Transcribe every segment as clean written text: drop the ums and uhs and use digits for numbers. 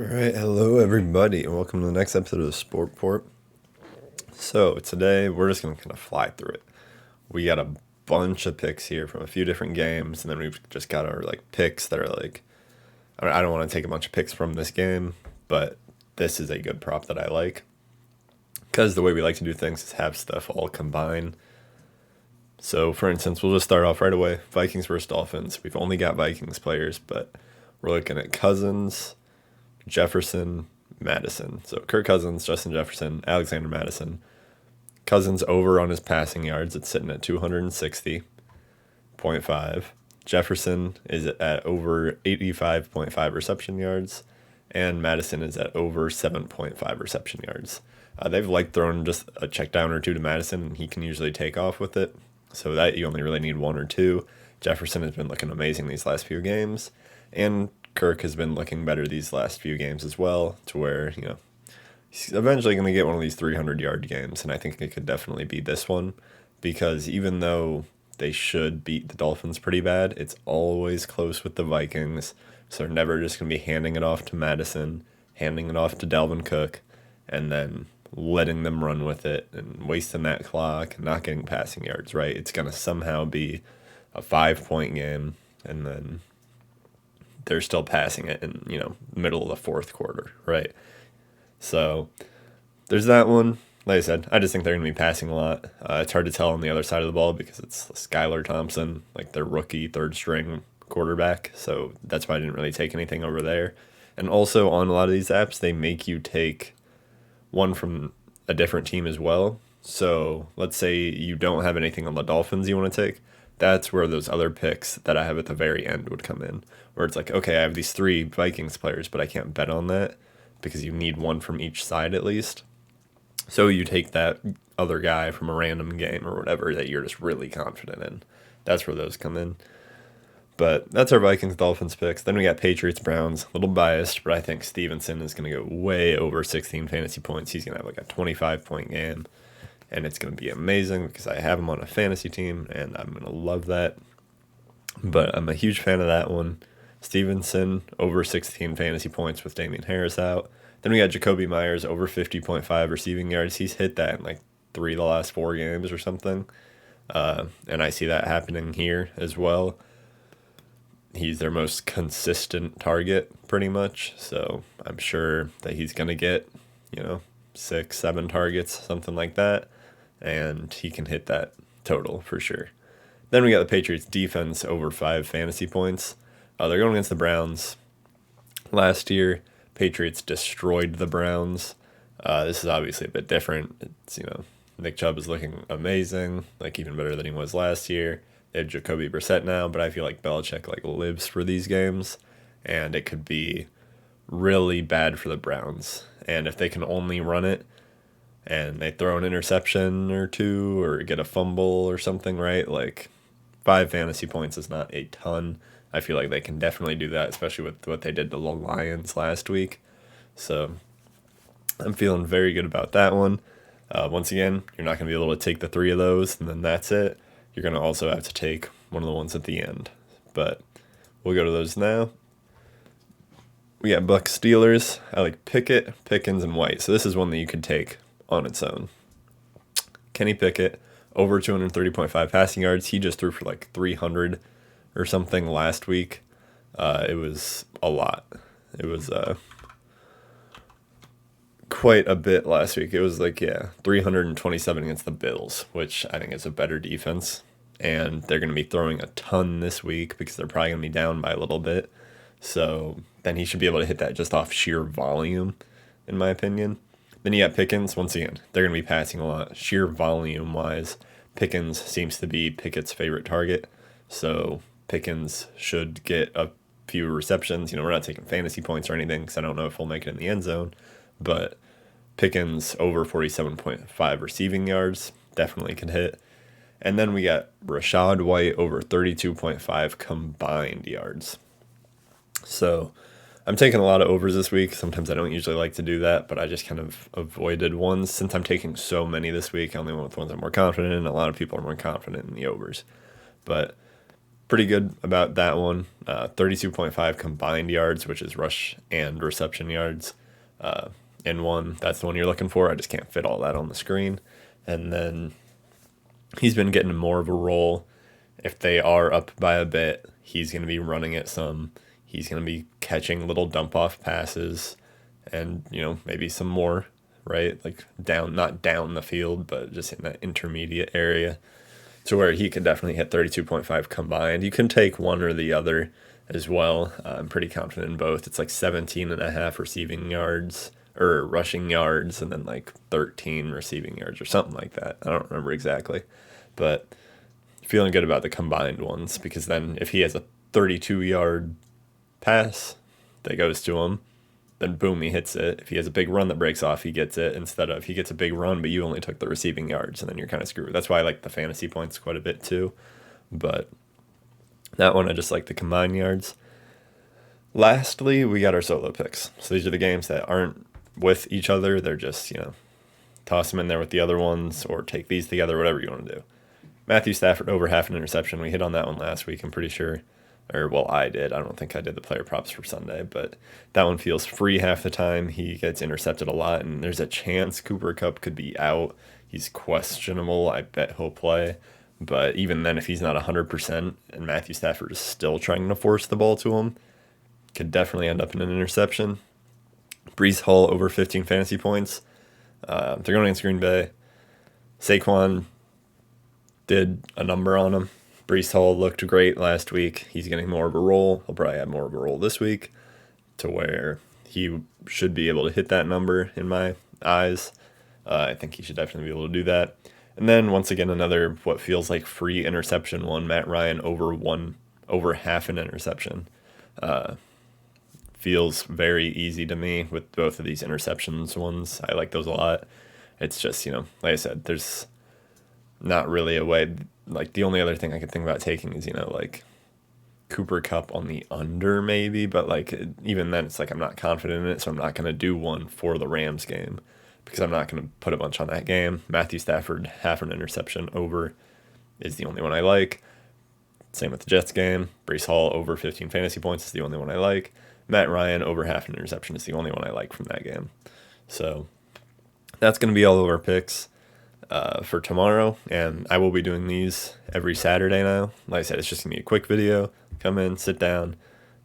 Alright, hello everybody, and welcome to the next episode of Sport Port. So, today we're just going to kind of fly through it. We got a bunch of picks here from a few different games, and then we've just got our picks that are I don't want to take a bunch of picks from this game, but this is a good prop that I like. Because the way we like to do things is have stuff all combine. So, for instance, we'll just start off right away. Vikings versus Dolphins. We've only got Vikings players, but we're looking at Cousins, Jefferson, Madison. So Kirk Cousins, Justin Jefferson, Alexander Madison. Cousins over on his passing yards. It's sitting at 260.5. Jefferson is at over 85.5 reception yards. And Madison is at over 7.5 reception yards. They've thrown just a check down or two to Madison, and he can usually take off with it. So that you only really need one or two. Jefferson has been looking amazing these last few games. And Kirk has been looking better these last few games as well, to where, he's eventually going to get one of these 300-yard games, and I think it could definitely be this one, because even though they should beat the Dolphins pretty bad, it's always close with the Vikings, so they're never just going to be handing it off to Madison, handing it off to Dalvin Cook, and then letting them run with it and wasting that clock and not getting passing yards, right? It's going to somehow be a 5-point game, and then they're still passing it in, middle of the fourth quarter, right? So there's that one. Like I said, I just think they're going to be passing a lot. It's hard to tell on the other side of the ball because it's Skylar Thompson, their rookie third string quarterback. So that's why I didn't really take anything over there. And also on a lot of these apps, they make you take one from a different team as well. So let's say you don't have anything on the Dolphins you want to take. That's where those other picks that I have at the very end would come in, where it's okay, I have these 3 Vikings players, but I can't bet on that because you need one from each side at least. So you take that other guy from a random game or whatever that you're just really confident in. That's where those come in. But that's our Vikings-Dolphins picks. Then we got Patriots-Browns. A little biased, but I think Stevenson is going to go way over 16 fantasy points. He's going to have a 25-point game. And it's going to be amazing because I have him on a fantasy team, and I'm going to love that. But I'm a huge fan of that one. Stevenson, over 16 fantasy points with Damian Harris out. Then we got Jakobi Meyers, over 50.5 receiving yards. He's hit that in 3 of the last 4 games or something. And I see that happening here as well. He's their most consistent target, pretty much. So I'm sure that he's going to get, 6, 7 targets, something like that. And he can hit that total for sure. Then we got the Patriots defense over 5 fantasy points. They're going against the Browns. Last year, Patriots destroyed the Browns. This is obviously a bit different. It's, Nick Chubb is looking amazing, even better than he was last year. They have Jacoby Brissett now, but I feel like Belichick lives for these games, and it could be really bad for the Browns. And if they can only run it, and they throw an interception or 2 or get a fumble or something, right? 5 fantasy points is not a ton. I feel like they can definitely do that, especially with what they did to the Lions last week. So I'm feeling very good about that one. Once again, you're not going to be able to take the 3 of those, and then that's it. You're going to also have to take one of the ones at the end. But we'll go to those now. We got Bucs Steelers. I like Pickett, Pickens, and White. So this is one that you could take on its own. Kenny Pickett, over 230.5 passing yards. He just threw for 300 or something last week. It was a lot. It was quite a bit last week. It was 327 against the Bills, which I think is a better defense. And they're going to be throwing a ton this week because they're probably going to be down by a little bit. So then he should be able to hit that just off sheer volume, in my opinion. Then you got Pickens. Once again, they're going to be passing a lot. Sheer volume-wise, Pickens seems to be Pickett's favorite target. So Pickens should get a few receptions. We're not taking fantasy points or anything because I don't know if he'll make it in the end zone. But Pickens over 47.5 receiving yards definitely can hit. And then we got Rachaad White over 32.5 combined yards. So I'm taking a lot of overs this week. Sometimes I don't usually like to do that, but I just kind of avoided ones. Since I'm taking so many this week, I only went with ones I'm more confident in. A lot of people are more confident in the overs. But pretty good about that one. 32.5 combined yards, which is rush and reception yards in one. That's the one you're looking for. I just can't fit all that on the screen. And then he's been getting more of a role. If they are up by a bit, he's going to be running it some. He's going to be catching little dump off passes and, maybe some more, right? Like not down the field, but just in that intermediate area to where he could definitely hit 32.5 combined. You can take one or the other as well. I'm pretty confident in both. It's like 17.5 receiving yards or rushing yards and then like 13 receiving yards or something like that. I don't remember exactly, but feeling good about the combined ones because then if he has a 32-yard pass that goes to him, then boom, he hits it. If he has a big run that breaks off, he gets it instead of he gets a big run, but you only took the receiving yards, and then you're kind of screwed. That's why I like the fantasy points quite a bit too. But that one, I just like the combined yards. Lastly, we got our solo picks. So these are the games that aren't with each other. They're just, toss them in there with the other ones or take these together, whatever you want to do. Matthew Stafford over half an interception. We hit on that one last week, I'm pretty sure. I did. I don't think I did the player props for Sunday, but that one feels free half the time. He gets intercepted a lot, and there's a chance Cooper Kupp could be out. He's questionable. I bet he'll play. But even then, if he's not 100% and Matthew Stafford is still trying to force the ball to him, could definitely end up in an interception. Breece Hall over 15 fantasy points. They're going against Green Bay. Saquon did a number on him. Breece Hall looked great last week. He's getting more of a role. He'll probably have more of a role this week to where he should be able to hit that number in my eyes. I think he should definitely be able to do that. And then once again, another what feels like free interception one, Matt Ryan over half an interception. Feels very easy to me with both of these interceptions ones. I like those a lot. It's just, like I said, there's not really a way. Like the only other thing I could think about taking is, like Cooper Kupp on the under maybe, but like even then it's like I'm not confident in it, so I'm not going to do one for the Rams game because I'm not going to put a bunch on that game. Matthew Stafford half an interception over is the only one I like. Same with the Jets game. Breece Hall over 15 fantasy points is the only one I like. Matt Ryan over half an interception is the only one I like from that game. So that's going to be all of our picks for tomorrow, and I will be doing these every Saturday now. Like I said, it's just going to be a quick video. Come in, sit down.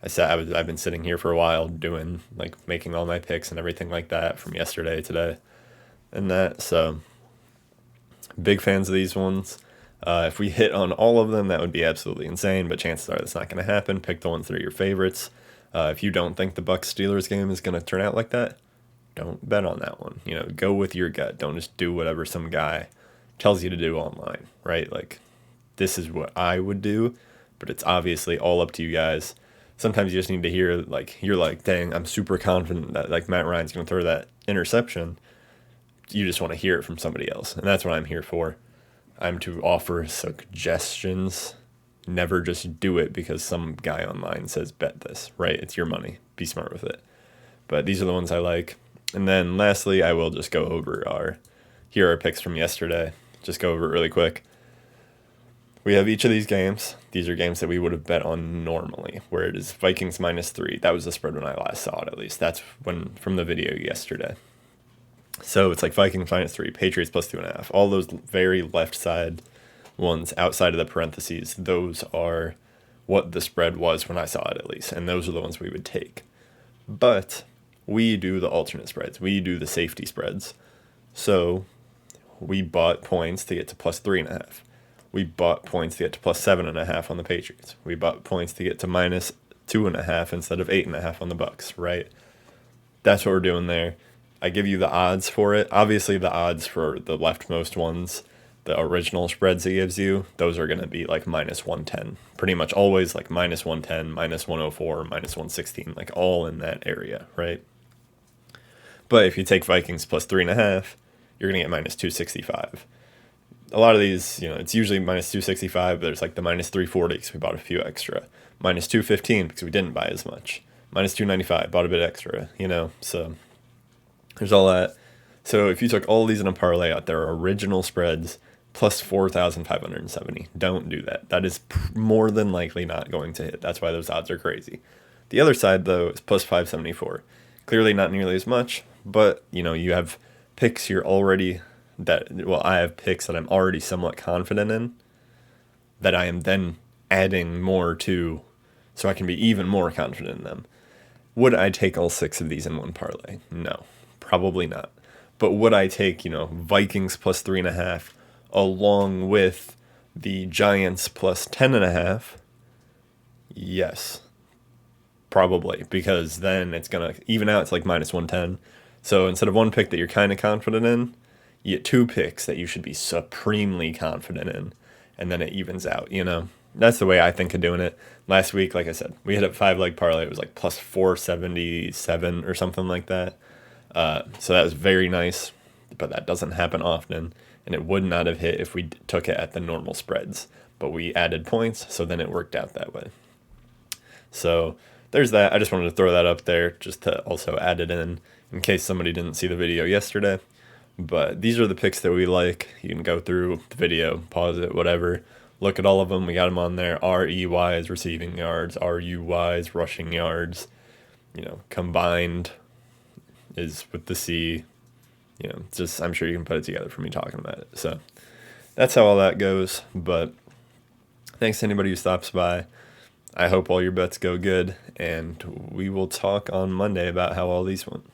I've been sitting here for a while doing, making all my picks and everything like that from yesterday, today, and that. So big fans of these ones. If we hit on all of them, that would be absolutely insane, but chances are that's not going to happen. Pick the ones that are your favorites. If you don't think the Bucs-Steelers game is going to turn out like that, don't bet on that one. Go with your gut. Don't just do whatever some guy tells you to do online, right? Like, this is what I would do, but it's obviously all up to you guys. Sometimes you just need to hear, you're like, dang, I'm super confident that, Matt Ryan's going to throw that interception. You just want to hear it from somebody else, and that's what I'm here for. I'm to offer suggestions. Never just do it because some guy online says bet this, right? It's your money. Be smart with it. But these are the ones I like. And then lastly, I will just go over here are our picks from yesterday. Just go over it really quick. We have each of these games. These are games that we would have bet on normally, where it is Vikings -3. That was the spread when I last saw it, at least. That's from the video yesterday. So it's like Vikings -3, Patriots +2.5. All those very left side ones outside of the parentheses, those are what the spread was when I saw it, at least. And those are the ones we would take. But we do the alternate spreads. We do the safety spreads. So we bought points to get to +3.5. We bought points to get to +7.5 on the Patriots. We bought points to get to -2.5 instead of 8.5 on the Bucs, right? That's what we're doing there. I give you the odds for it. Obviously, the odds for the leftmost ones, the original spreads it gives you, those are going to be like -110. Pretty much always like -110, -104, -116, like all in that area, right? But if you take Vikings +3.5, you're going to get -265. A lot of these, it's usually -265. There's like the -340 because we bought a few extra. -215 because we didn't buy as much. -295, bought a bit extra, so there's all that. So if you took all these in a parlay out, their original spreads, plus 4,570. Don't do that. That is more than likely not going to hit. That's why those odds are crazy. The other side, though, is plus 574. Clearly not nearly as much, but, you have picks you're already I have picks that I'm already somewhat confident in that I am then adding more to so I can be even more confident in them. Would I take all 6 of these in one parlay? No, probably not. But would I take, Vikings plus 3.5 along with the Giants plus 10.5? Yes, probably, because then it's going to even out. It's like minus 110. So instead of one pick that you're kind of confident in, you get 2 picks that you should be supremely confident in, and then it evens out. That's the way I think of doing it. Last week, like I said, we hit a 5-leg parlay. It was like plus 477 or something like that. So that was very nice, but that doesn't happen often, and it would not have hit if we took it at the normal spreads. But we added points, so then it worked out that way. So there's that. I just wanted to throw that up there just to also add it in case somebody didn't see the video yesterday. But these are the picks that we like. You can go through the video, pause it, whatever. Look at all of them. We got them on there. RE is receiving yards. RU is rushing yards. Combined is with the C. Just I'm sure you can put it together from me talking about it. So that's how all that goes. But thanks to anybody who stops by. I hope all your bets go good, and we will talk on Monday about how all these went.